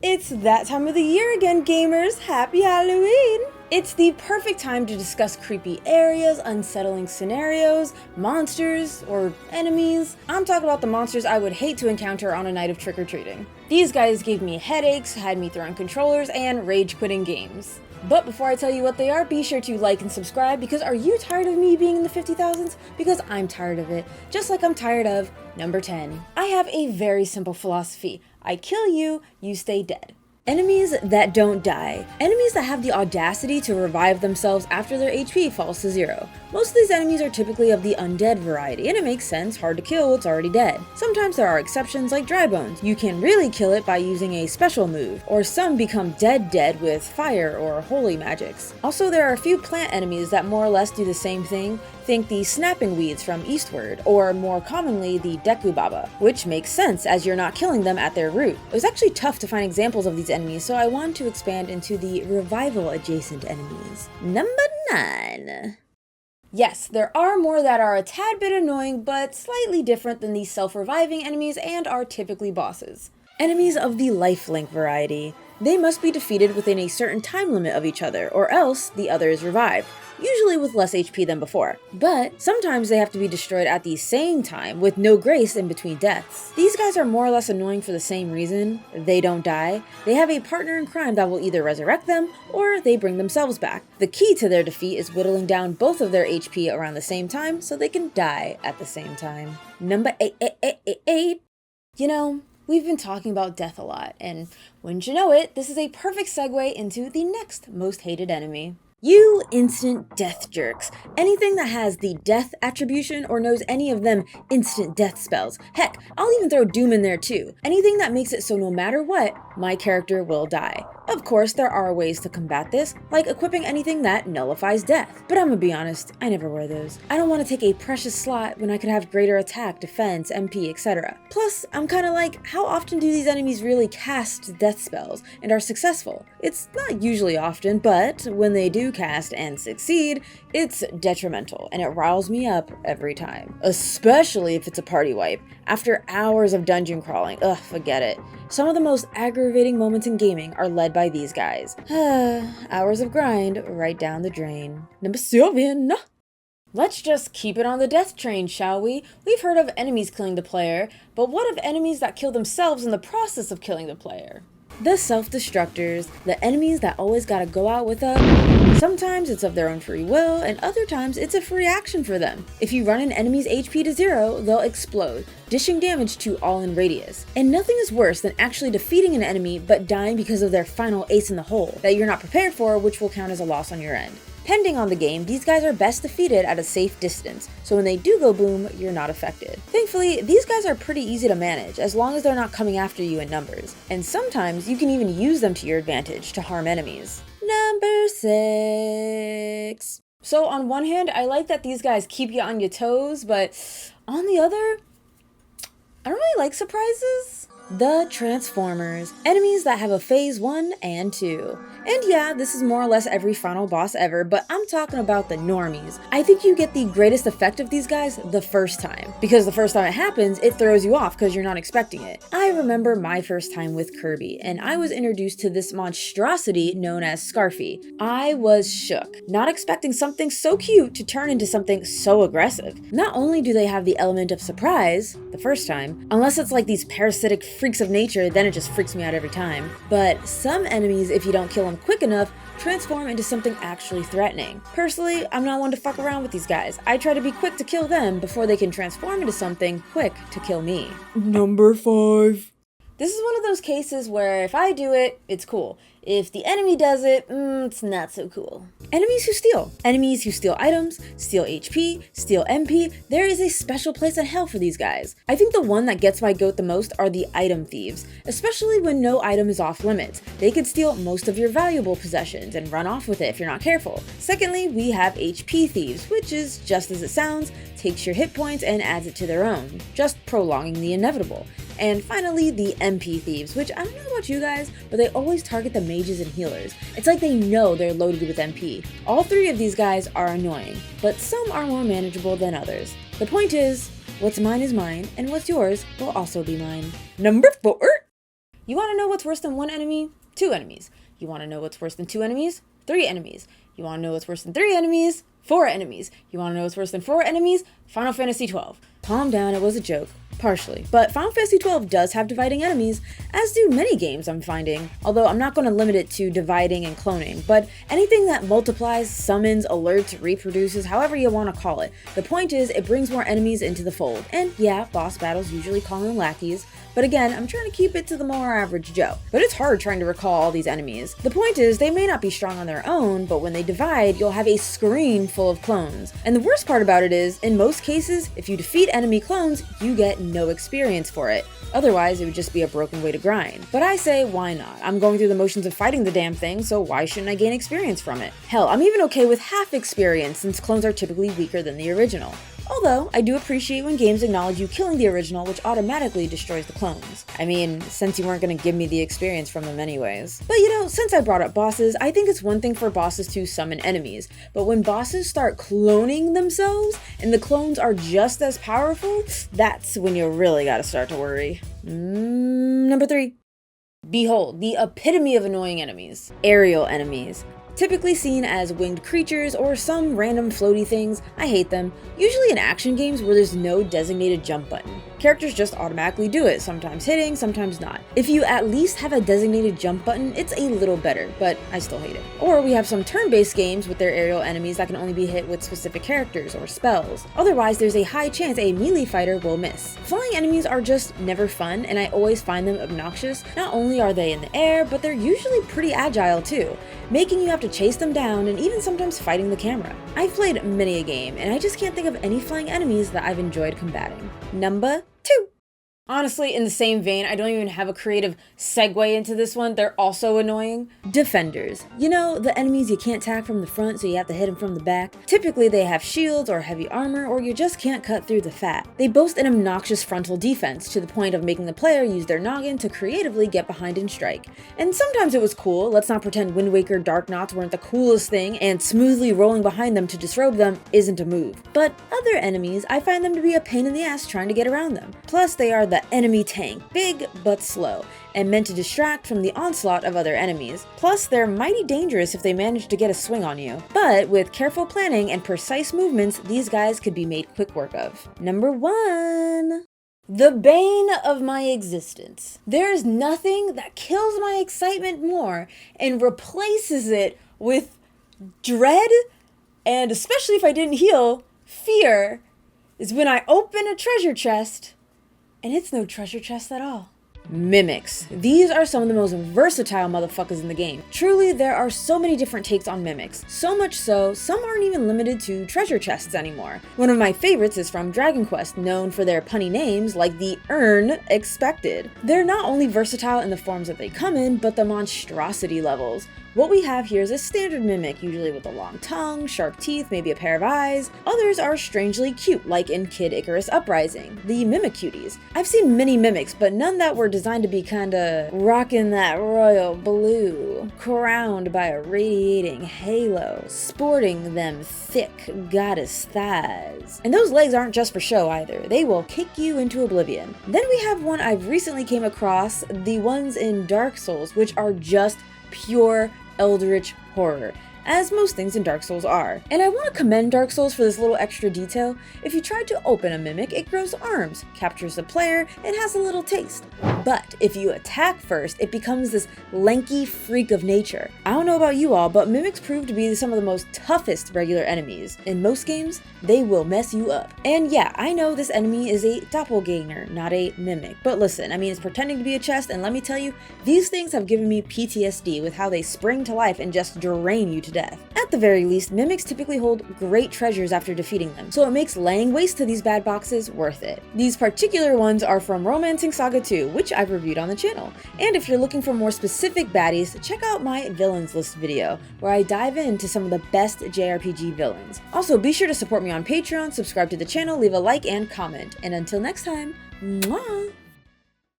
It's that time of the year again, gamers! Happy Halloween! It's the perfect time to discuss creepy areas, unsettling scenarios, monsters, or enemies. I'm talking about the monsters I would hate to encounter on a night of trick-or-treating. These guys gave me headaches, had me throwing controllers, and rage-quitting games. But before I tell you what they are, be sure to like and subscribe, because are you tired of me being in the 50,000s? Because I'm tired of it, just like I'm tired of number 10. I have a very simple philosophy. I kill you, you stay dead. Enemies that don't die. Enemies that have the audacity to revive themselves after their HP falls to 0. Most of these enemies are typically of the undead variety, and it makes sense, hard to kill what's already dead. Sometimes there are exceptions like dry bones. You can really kill it by using a special move, or some become dead with fire or holy magics. Also, there are a few plant enemies that more or less do the same thing. Think the snapping weeds from Eastward, or more commonly the Dekubaba, which makes sense as you're not killing them at their root. It was actually tough to find examples of these enemies, so I wanted to expand into the revival adjacent enemies. Number 9. Yes, there are more that are a tad bit annoying, but slightly different than these self-reviving enemies and are typically bosses. Enemies of the lifelink variety. They must be defeated within a certain time limit of each other, or else the other is revived, usually with less HP than before. But sometimes they have to be destroyed at the same time, with no grace in between deaths. These guys are more or less annoying for the same reason. They don't die. They have a partner in crime that will either resurrect them, or they bring themselves back. The key to their defeat is whittling down both of their HP around the same time, so they can die at the same time. Number 8. You know, we've been talking about death a lot, and wouldn't you know it, this is a perfect segue into the next most hated enemy. You instant death jerks. Anything that has the death attribution or knows any of them instant death spells. Heck, I'll even throw doom in there too. Anything that makes it so no matter what, my character will die. Of course, there are ways to combat this, like equipping anything that nullifies death. But I'm gonna be honest, I never wear those. I don't want to take a precious slot when I could have greater attack, defense, MP, etc. Plus, I'm kinda like, how often do these enemies really cast death spells and are successful? It's not usually often, but when they do cast and succeed, it's detrimental, and it riles me up every time. Especially if it's a party wipe. After hours of dungeon crawling, forget it. Some of the most aggravating moments in gaming are led by these guys. Hours of grind right down the drain. Number 7. Let's just keep it on the death train, shall we? We've heard of enemies killing the player, but what of enemies that kill themselves in the process of killing the player? The self-destructors, the enemies that always gotta go out with a... Sometimes it's of their own free will, and other times it's a free action for them. If you run an enemy's HP to 0, they'll explode, dishing damage to all in radius. And nothing is worse than actually defeating an enemy but dying because of their final ace in the hole that you're not prepared for, which will count as a loss on your end. Depending on the game, these guys are best defeated at a safe distance, so when they do go boom, you're not affected. Thankfully, these guys are pretty easy to manage, as long as they're not coming after you in numbers. And sometimes you can even use them to your advantage to harm enemies. Number 6. So on one hand, I like that these guys keep you on your toes, but on the other, I don't really like surprises. The Transformers. Enemies that have a phase 1 and 2. And yeah, this is more or less every final boss ever, but I'm talking about the normies. I think you get the greatest effect of these guys the first time, because the first time it happens, it throws you off because you're not expecting it. I remember my first time with Kirby, and I was introduced to this monstrosity known as Scarfy. I was shook, not expecting something so cute to turn into something so aggressive. Not only do they have the element of surprise the first time, unless it's like these parasitic freaks of nature, then it just freaks me out every time. But some enemies, if you don't kill them quick enough, transform into something actually threatening. Personally, I'm not one to fuck around with these guys. I try to be quick to kill them before they can transform into something quick to kill me. Number 5. This is one of those cases where if I do it, it's cool. If the enemy does it, it's not so cool. Enemies who steal. Enemies who steal items, steal HP, steal MP. There is a special place in hell for these guys. I think the one that gets my goat the most are the item thieves, especially when no item is off limits. They could steal most of your valuable possessions and run off with it if you're not careful. Secondly, we have HP thieves, which is just as it sounds, takes your hit points and adds it to their own, just prolonging the inevitable. And finally, the MP thieves, which I don't know about you guys, but they always target the mages and healers. It's like they know they're loaded with MP. All 3 of these guys are annoying, but some are more manageable than others. The point is, what's mine is mine, and what's yours will also be mine. Number 4. You want to know what's worse than 1 enemy? 2 enemies. You want to know what's worse than 2 enemies? 3 enemies. You want to know what's worse than 3 enemies? 4 enemies. You want to know what's worse than 4 enemies? Final Fantasy XII. Calm down, it was a joke. Partially. But Final Fantasy XII does have dividing enemies, as do many games I'm finding. Although I'm not going to limit it to dividing and cloning, but anything that multiplies, summons, alerts, reproduces, however you want to call it. The point is, it brings more enemies into the fold. And yeah, boss battles usually call in lackeys, but again, I'm trying to keep it to the more average Joe. But it's hard trying to recall all these enemies. The point is, they may not be strong on their own, but when they divide, you'll have a screen full of clones. And the worst part about it is, in most cases, if you defeat enemy clones, you get no experience for it. Otherwise, it would just be a broken way to grind. But I say, why not? I'm going through the motions of fighting the damn thing, so why shouldn't I gain experience from it? Hell, I'm even okay with half experience since clones are typically weaker than the original. Although, I do appreciate when games acknowledge you killing the original, which automatically destroys the clones. I mean, since you weren't going to give me the experience from them anyways. But you know, since I brought up bosses, I think it's one thing for bosses to summon enemies, but when bosses start cloning themselves, and the clones are just as powerful, that's when you really gotta start to worry. Number 3. Behold, the epitome of annoying enemies. Aerial enemies. Typically seen as winged creatures or some random floaty things, I hate them, usually in action games where there's no designated jump button. Characters just automatically do it, sometimes hitting, sometimes not. If you at least have a designated jump button, it's a little better, but I still hate it. Or we have some turn-based games with their aerial enemies that can only be hit with specific characters or spells. Otherwise, there's a high chance a melee fighter will miss. Flying enemies are just never fun, and I always find them obnoxious. Not only are they in the air, but they're usually pretty agile too, making you have to chase them down and even sometimes fighting the camera. I've played many a game, and I just can't think of any flying enemies that I've enjoyed combating. Number 2. Honestly, in the same vein, I don't even have a creative segue into this one. They're also annoying. Defenders. You know, the enemies you can't attack from the front, so you have to hit them from the back. Typically, they have shields or heavy armor, or you just can't cut through the fat. They boast an obnoxious frontal defense, to the point of making the player use their noggin to creatively get behind and strike. And sometimes it was cool. Let's not pretend Wind Waker Dark Knots weren't the coolest thing, and smoothly rolling behind them to disrobe them isn't a move. But other enemies, I find them to be a pain in the ass trying to get around them. Plus, they are the enemy tank, big but slow, and meant to distract from the onslaught of other enemies. Plus, they're mighty dangerous if they manage to get a swing on you. But with careful planning and precise movements, these guys could be made quick work of. Number 1. The bane of my existence. There's nothing that kills my excitement more and replaces it with dread, and especially if I didn't heal, fear, is when I open a treasure chest and it's no treasure chest at all. Mimics. These are some of the most versatile motherfuckers in the game. Truly, there are so many different takes on mimics. So much so, some aren't even limited to treasure chests anymore. One of my favorites is from Dragon Quest, known for their punny names like the Urn Expected. They're not only versatile in the forms that they come in, but the monstrosity levels. What we have here is a standard mimic, usually with a long tongue, sharp teeth, maybe a pair of eyes. Others are strangely cute, like in Kid Icarus Uprising, the Mimicuties. I've seen many mimics, but none that were designed to be kinda rockin' that royal blue, crowned by a radiating halo, sporting them thick goddess thighs. And those legs aren't just for show either, they will kick you into oblivion. Then we have one I've recently came across, the ones in Dark Souls, which are just pure eldritch horror, as most things in Dark Souls are. And I want to commend Dark Souls for this little extra detail. If you try to open a mimic, it grows arms, captures the player, and has a little taste. But if you attack first, it becomes this lanky freak of nature. I don't know about you all, but mimics prove to be some of the most toughest regular enemies. In most games, they will mess you up. And yeah, I know this enemy is a doppelganger, not a mimic. But listen, I mean, it's pretending to be a chest, and let me tell you, these things have given me PTSD with how they spring to life and just drain you to death. At the very least, mimics typically hold great treasures after defeating them, so it makes laying waste to these bad boxes worth it. These particular ones are from Romancing Saga 2, which I've reviewed on the channel. And if you're looking for more specific baddies, check out my villains list video, where I dive into some of the best JRPG villains. Also, be sure to support me on Patreon, subscribe to the channel, leave a like and comment. And until next time, mwah!